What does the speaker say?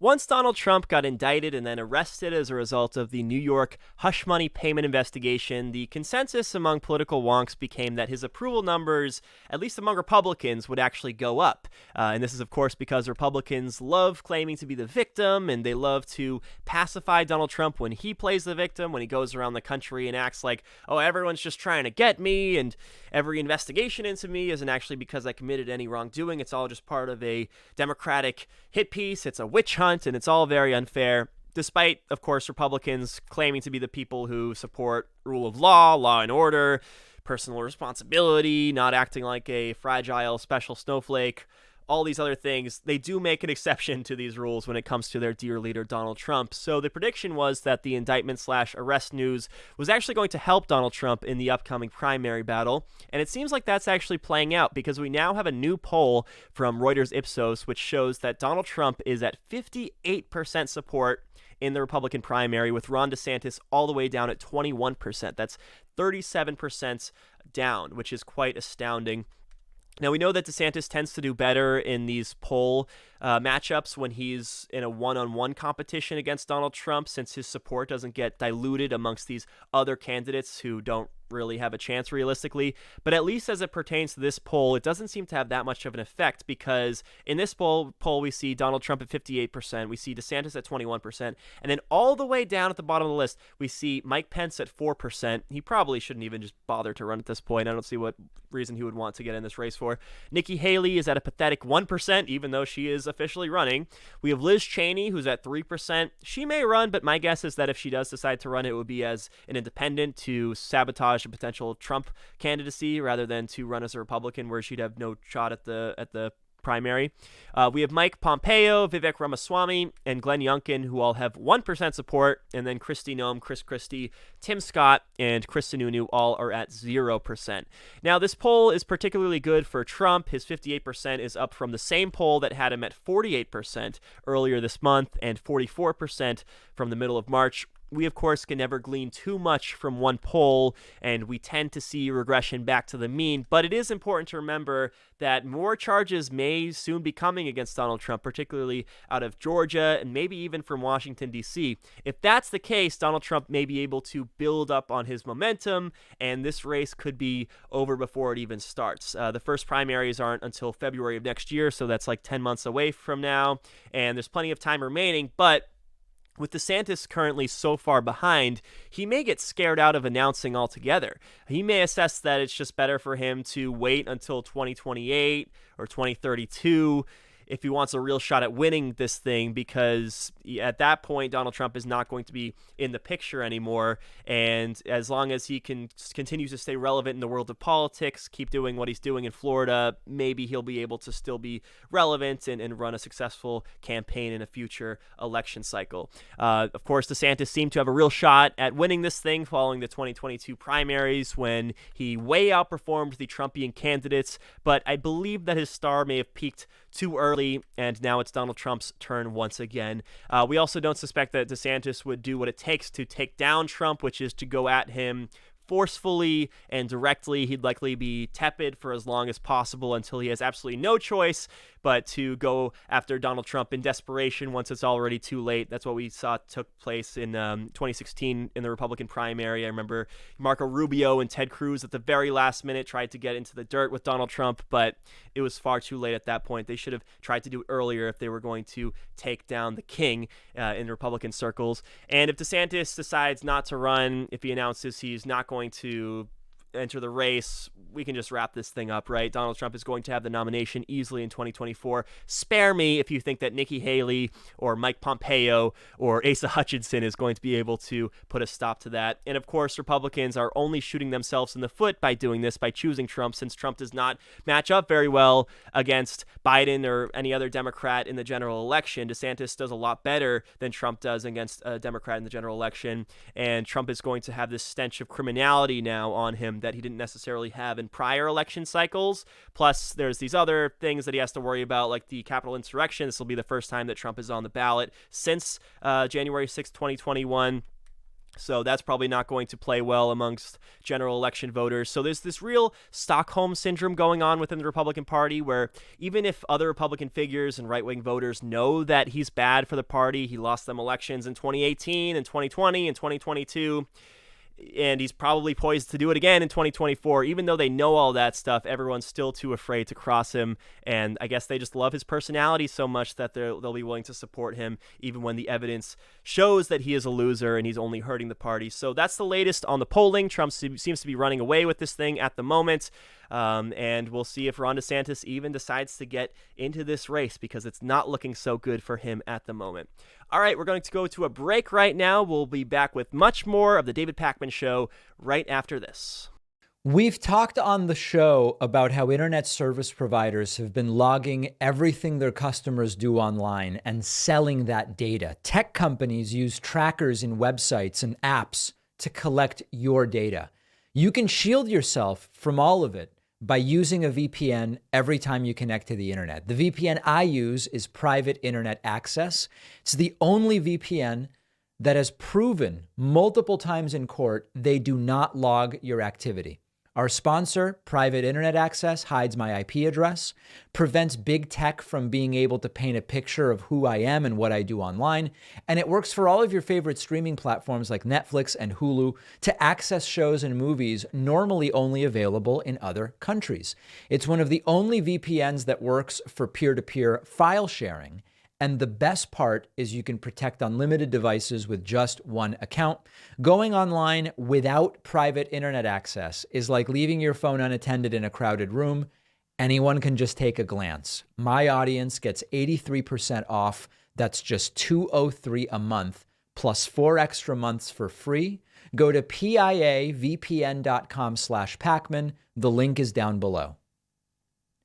Once Donald Trump got indicted and then arrested as a result of the New York hush money payment investigation, the consensus among political wonks became that his approval numbers, at least among Republicans, would actually go up. And this is, of course, because Republicans love claiming to be the victim, and they love to pacify Donald Trump when he plays the victim, when he goes around the country and acts like, oh, everyone's just trying to get me, and every investigation into me isn't actually because I committed any wrongdoing. It's all just part of a Democratic hit piece. It's a witch hunt, and it's all very unfair, despite, of course, Republicans claiming to be the people who support rule of law, law and order, personal responsibility, not acting like a fragile special snowflake, all these other things. They do make an exception to these rules when it comes to their dear leader, Donald Trump. So the prediction was that the indictment/arrest news was actually going to help Donald Trump in the upcoming primary battle. And it seems like that's actually playing out, because we now have a new poll from Reuters Ipsos, which shows that Donald Trump is at 58% support in the Republican primary, with Ron DeSantis all the way down at 21%. That's 37% down, which is quite astounding. Now, we know that DeSantis tends to do better in these poll matchups when he's in a one-on-one competition against Donald Trump, since his support doesn't get diluted amongst these other candidates who don't really have a chance realistically. But at least as it pertains to this poll, it doesn't seem to have that much of an effect, because in this poll we see Donald Trump at 58%, we see DeSantis at 21%, and then all the way down at the bottom of the list, we see Mike Pence at 4%. He probably shouldn't even just bother to run at this point. I don't see what reason he would want to get in this race for. Nikki Haley is at a pathetic 1%, even though she is officially running. We have Liz Cheney, who's at 3%. She may run, but my guess is that if she does decide to run, it would be as an independent to sabotage a potential Trump candidacy rather than to run as a Republican, where she'd have no shot at the primary. We have Mike Pompeo, Vivek Ramaswamy, and Glenn Youngkin, who all have 1% support, and then Kristi Noem, Chris Christie, Tim Scott, and Chris Sununu all are at 0%. Now, this poll is particularly good for Trump. His 58% is up from the same poll that had him at 48% earlier this month, and 44% from the middle of March. We, of course, can never glean too much from one poll, and we tend to see regression back to the mean. But it is important to remember that more charges may soon be coming against Donald Trump, particularly out of Georgia and maybe even from Washington, D.C. If that's the case, Donald Trump may be able to build up on his momentum, and this race could be over before it even starts. The first primaries aren't until February of next year, so that's like 10 months away from now, and there's plenty of time remaining. But with DeSantis currently so far behind, he may get scared out of announcing altogether. He may assess that it's just better for him to wait until 2028 or 2032 if he wants a real shot at winning this thing, because at that point, Donald Trump is not going to be in the picture anymore. And as long as he can continue to stay relevant in the world of politics, keep doing what he's doing in Florida, maybe he'll be able to still be relevant and run a successful campaign in a future election cycle. Of course, DeSantis seemed to have a real shot at winning this thing following the 2022 primaries, when he way outperformed the Trumpian candidates. But I believe that his star may have peaked too early, and now it's Donald Trump's turn once again. We also don't suspect that DeSantis would do what it takes to take down Trump, which is to go at him forcefully and directly. He'd likely be tepid for as long as possible until he has absolutely no choice but to go after Donald Trump in desperation once it's already too late. That's what we saw took place in 2016 in the Republican primary. I remember Marco Rubio and Ted Cruz at the very last minute tried to get into the dirt with Donald Trump, but it was far too late at that point. They should have tried to do it earlier if they were going to take down the king in Republican circles. And if DeSantis decides not to run, if he announces he's not going to enter the race, we can just wrap this thing up, right? Donald Trump is going to have the nomination easily in 2024. Spare me if you think that Nikki Haley or Mike Pompeo or Asa Hutchinson is going to be able to put a stop to that. And of course, Republicans are only shooting themselves in the foot by doing this, by choosing Trump, since Trump does not match up very well against Biden or any other Democrat in the general election. DeSantis does a lot better than Trump does against a Democrat in the general election, and Trump is going to have this stench of criminality now on him that he didn't necessarily have in prior election cycles. Plus, there's these other things that he has to worry about, like the Capitol insurrection. This will be the first time that Trump is on the ballot since January 6, 2021. So that's probably not going to play well amongst general election voters. So there's this real Stockholm syndrome going on within the Republican Party, where even if other Republican figures and right-wing voters know that he's bad for the party, he lost them elections in 2018 and 2020 and 2022, and he's probably poised to do it again in 2024. Even though they know all that stuff, everyone's still too afraid to cross him, and I guess they just love his personality so much that they'll be willing to support him even when the evidence shows that he is a loser and he's only hurting the party. So that's the latest on the polling. Trump seems to be running away with this thing at the moment, and we'll see if Ron DeSantis even decides to get into this race, because it's not looking so good for him at the moment. All right, we're going to go to a break right now. We'll be back with much more of the David Pakman Show right after this. We've talked on the show about how internet service providers have been logging everything their customers do online and selling that data. Tech companies use trackers in websites and apps to collect your data. You can shield yourself from all of it by using a VPN every time you connect to the internet. The VPN I use is Private Internet Access. It's the only VPN that has proven multiple times in court they do not log your activity. Our sponsor, Private Internet Access, hides my IP address, prevents big tech from being able to paint a picture of who I am and what I do online, and it works for all of your favorite streaming platforms like Netflix and Hulu to access shows and movies normally only available in other countries. It's one of the only VPNs that works for peer-to-peer file sharing. And the best part is you can protect unlimited devices with just one account. Going online without private internet access is like leaving your phone unattended in a crowded room. Anyone can just take a glance. My audience gets 83% off. That's just $203 a month, plus 4 extra months for free. Go to piavpn.com/Pakman. The link is down below.